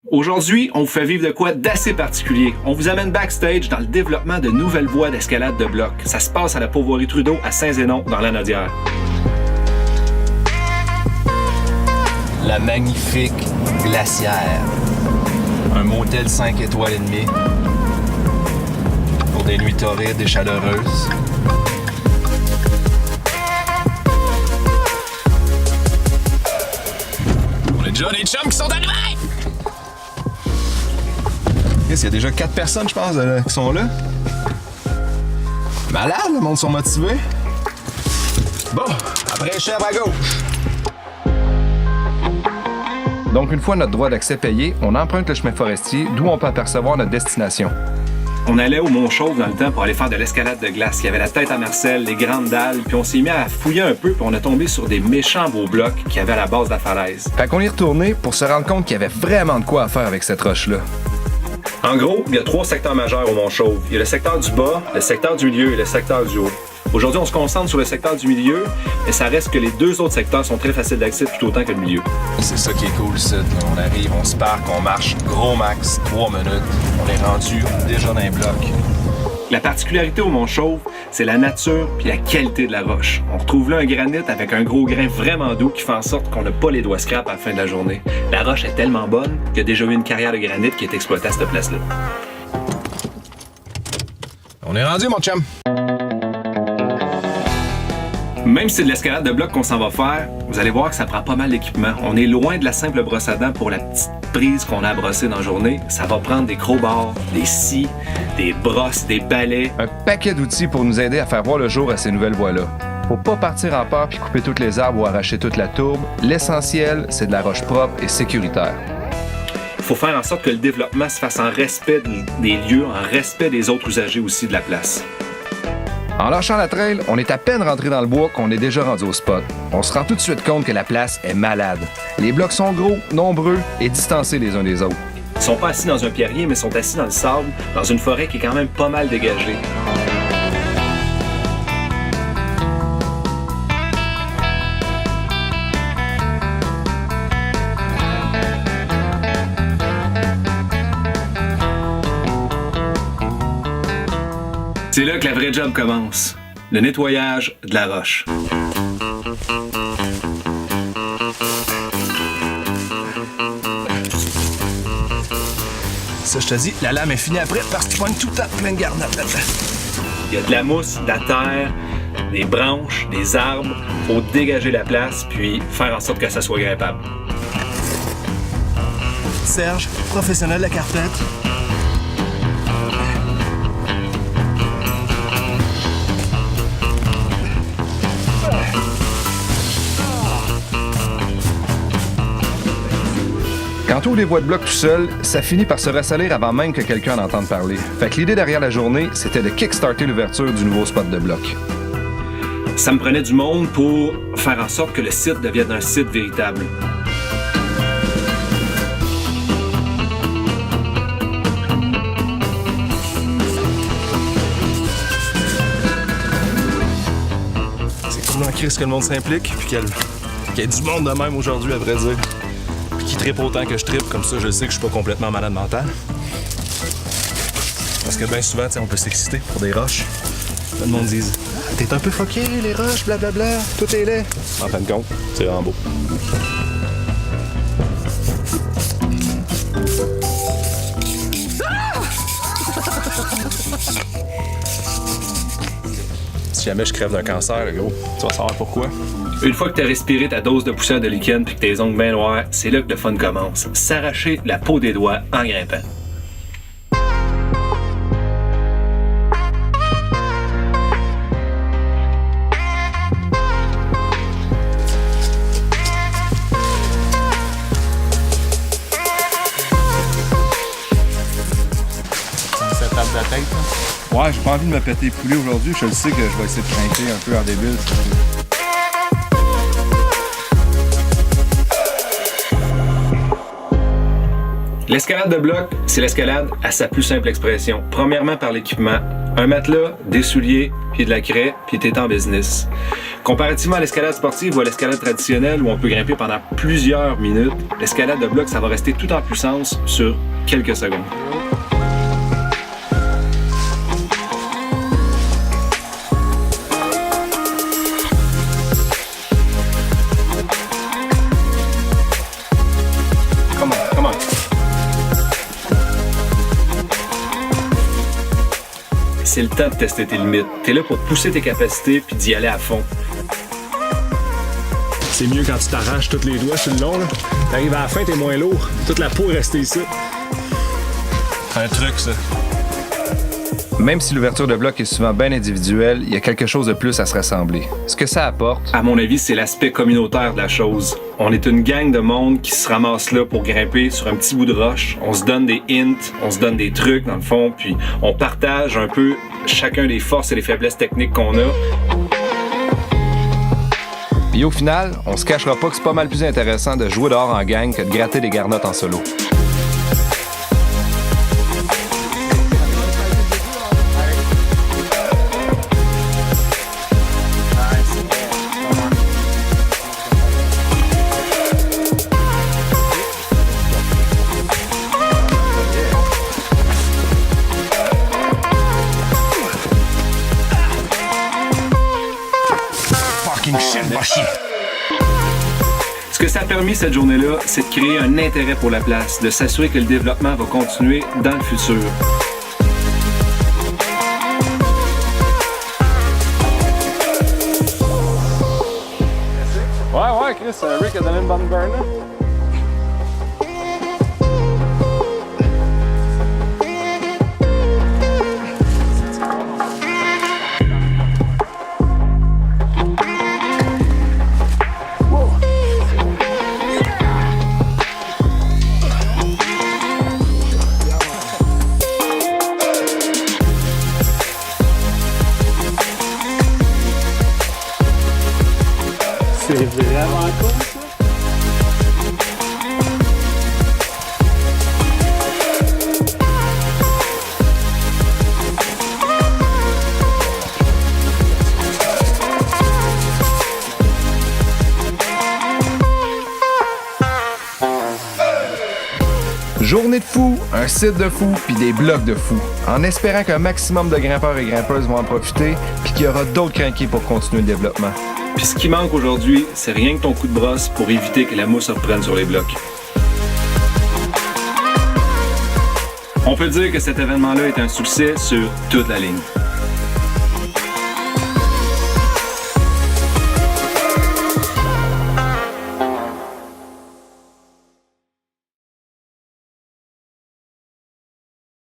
Aujourd'hui, on vous fait vivre de quoi d'assez particulier. On vous amène backstage dans le développement de nouvelles voies d'escalade de bloc. Ça se passe à la Pourvoirie Trudeau à Saint-Zénon, dans Lanaudière. La magnifique Glacière. Un motel 5 étoiles et demie. Pour des nuits torrides et chaleureuses. On a déjà des chums qui sont arrivés! Il y a déjà 4 personnes, je pense, qui sont là. Malade, le monde sont motivés. Bon, après les chèvres à gauche. Donc, une fois notre droit d'accès payé, on emprunte le chemin forestier d'où on peut apercevoir notre destination. On allait au Mont-Chauve dans le temps pour aller faire de l'escalade de glace. Il y avait la tête à Marcel, les grandes dalles, puis on s'est mis à fouiller un peu, puis on est tombé sur des méchants beaux blocs qu'il y avait à la base de la falaise. Fait qu'on y est retourné pour se rendre compte qu'il y avait vraiment de quoi à faire avec cette roche-là. En gros, il y a 3 secteurs majeurs au Mont-Chauve. Il y a le secteur du bas, le secteur du milieu et le secteur du haut. Aujourd'hui, on se concentre sur le secteur du milieu, mais ça reste que les 2 autres secteurs sont très faciles d'accès tout autant que le milieu. C'est ça qui est cool, ici. On arrive, on se parque, on marche, gros max, 3 minutes. On est rendu déjà dans un bloc. La particularité au Mont-Chauve, c'est la nature puis la qualité de la roche. On retrouve là un granit avec un gros grain vraiment doux qui fait en sorte qu'on n'a pas les doigts scrap à la fin de la journée. La roche est tellement bonne qu'il y a déjà eu une carrière de granit qui est exploitée à cette place-là. On est rendu, mon chum! Même si c'est de l'escalade de bloc qu'on s'en va faire, vous allez voir que ça prend pas mal d'équipement. On est loin de la simple brosse à dents pour la petite prise qu'on a à brosser dans la journée. Ça va prendre des crowbars, des scies, des brosses, des balais. Un paquet d'outils pour nous aider à faire voir le jour à ces nouvelles voies-là. Faut pas partir en peur puis couper toutes les arbres ou arracher toute la tourbe. L'essentiel, c'est de la roche propre et sécuritaire. Il faut faire en sorte que le développement se fasse en respect des lieux, en respect des autres usagers aussi de la place. En lâchant la trail, on est à peine rentré dans le bois qu'on est déjà rendu au spot. On se rend tout de suite compte que la place est malade. Les blocs sont gros, nombreux et distancés les uns des autres. Ils sont pas assis dans un pierrier, mais sont assis dans le sable, dans une forêt qui est quand même pas mal dégagée. C'est là que la vraie job commence. Le nettoyage de la roche. Ça, je te dis, la lame est finie après parce que tu pognes tout le temps plein de garnottes là-dedans. Il y a de la mousse, de la terre, des branches, des arbres. Faut dégager la place puis faire en sorte que ça soit grimpable. Serge, professionnel de la carpette. Quand on ouvre les voies de bloc tout seul, ça finit par se ressalir avant même que quelqu'un en entende parler. Fait que l'idée derrière la journée, c'était de kickstarter l'ouverture du nouveau spot de bloc. Ça me prenait du monde pour faire en sorte que le site devienne un site véritable. C'est cool en crise que le monde s'implique, puis qu'il y ait du monde de même aujourd'hui, à vrai dire. Puis qui trippe autant que je trippe, comme ça je sais que je suis pas complètement malade mental. Parce que bien souvent, on peut s'exciter pour des roches. Le monde dit « T'es un peu fucké, les roches, blablabla, tout est laid. » En fin de compte, c'est vraiment beau. Si jamais je crève d'un cancer, le gros, tu vas savoir pourquoi. Une fois que tu as respiré ta dose de poussière de lichen puis que tes ongles bien noirs, c'est là que le fun commence. S'arracher la peau des doigts en grimpant. Ça tape la tête, là. Ouais, j'ai pas envie de me péter poulet aujourd'hui. Je le sais que je vais essayer de craquer un peu en débile. L'escalade de bloc, c'est l'escalade à sa plus simple expression. Premièrement par l'équipement, Un matelas, des souliers, puis de la craie, puis t'es en business. Comparativement à l'escalade sportive ou à l'escalade traditionnelle où on peut grimper pendant plusieurs minutes, l'escalade de bloc, ça va rester tout en puissance sur quelques secondes. Come on. C'est le temps de tester tes limites. T'es là pour pousser tes capacités puis d'y aller à fond. C'est mieux quand tu t'arraches tous les doigts sur le long. Là. T'arrives à la fin, t'es moins lourd. Toute la peau est restée ici. Un truc, ça. Même si l'ouverture de bloc est souvent bien individuelle, il y a quelque chose de plus à se rassembler. Ce que ça apporte, À mon avis, c'est l'aspect communautaire de la chose. On est une gang de monde qui se ramasse là pour grimper sur un petit bout de roche. On se donne des hints, on se donne des trucs dans le fond, puis on partage un peu chacun des forces et les faiblesses techniques qu'on a. puis au final, on se cachera pas que c'est pas mal plus intéressant de jouer dehors en gang que de gratter des garnottes en solo. Ce que ça a permis cette journée-là, c'est de créer un intérêt pour la place, de s'assurer que le développement va continuer dans le futur. Ouais, Chris, Rick a donné une bonne burn. C'est vraiment cool, ça. Journée de fou, un site de fou, puis des blocs de fou. En espérant qu'un maximum de grimpeurs et grimpeuses vont en profiter, puis qu'il y aura d'autres crinqués pour continuer le développement. Puis ce qui manque aujourd'hui, c'est rien que ton coup de brosse pour éviter que la mousse reprenne sur les blocs. On peut dire que cet événement-là est un succès sur toute la ligne.